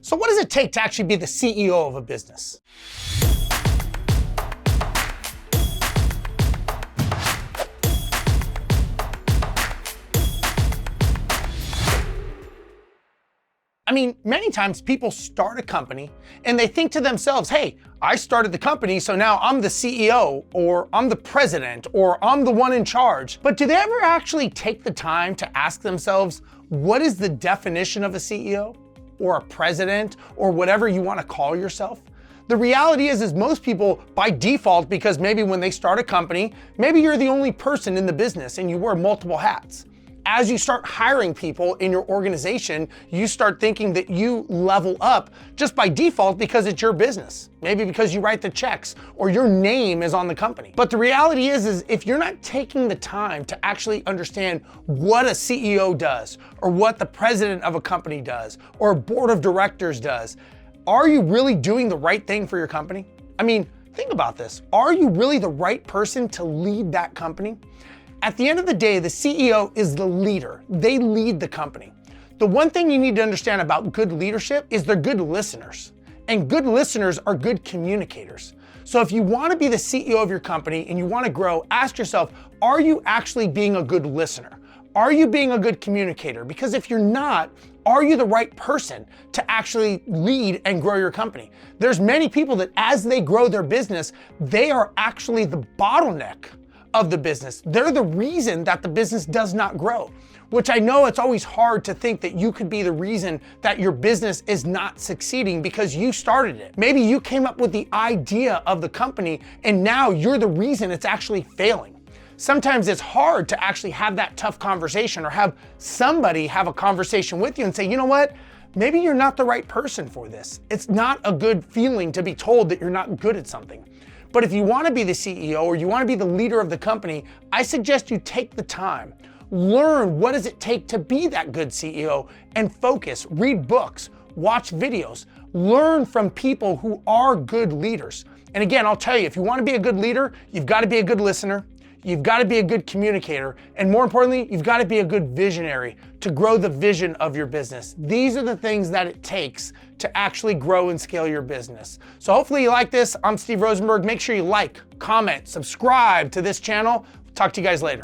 So what does it take to actually be the CEO of a business? I mean, many times people start a company and they think to themselves, hey, I started the company, so now I'm the CEO, or I'm the president, or I'm the one in charge. But do they ever actually take the time to ask themselves, what is the definition of a CEO, or a president, or whatever you want to call yourself? The reality is most people, by default, because maybe when they start a company, maybe you're the only person in the business and you wear multiple hats. As you start hiring people in your organization, you start thinking that you level up just by default because it's your business. Maybe because you write the checks or your name is on the company. But the reality is if you're not taking the time to actually understand what a CEO does, or what the president of a company does, or a board of directors does, are you really doing the right thing for your company? I mean, think about this. Are you really the right person to lead that company? At the end of the day, the CEO is the leader. They lead the company. The one thing you need to understand about good leadership is they're good listeners. And good listeners are good communicators. So if you want to be the CEO of your company and you want to grow, ask yourself, are you actually being a good listener? Are you being a good communicator? Because if you're not, are you the right person to actually lead and grow your company? There's many people that as they grow their business, they are actually the bottleneck of the business. They're the reason that the business does not grow, which I know it's always hard to think that you could be the reason that your business is not succeeding because you started it. Maybe you came up with the idea of the company and now you're the reason it's actually failing. Sometimes it's hard to actually have that tough conversation or have somebody have a conversation with you and say, you know what? Maybe you're not the right person for this. It's not a good feeling to be told that you're not good at something. But if you want to be the CEO or you want to be the leader of the company, I suggest you take the time, learn what does it take to be that good CEO, and focus, read books, watch videos, learn from people who are good leaders. And again, I'll tell you, if you want to be a good leader, you've got to be a good listener, you've got to be a good communicator, and more importantly, you've got to be a good visionary to grow the vision of your business. These are the things that it takes to actually grow and scale your business. So hopefully you like this. I'm Steve Rozenberg. Make sure you like, comment, subscribe to this channel. Talk to you guys later.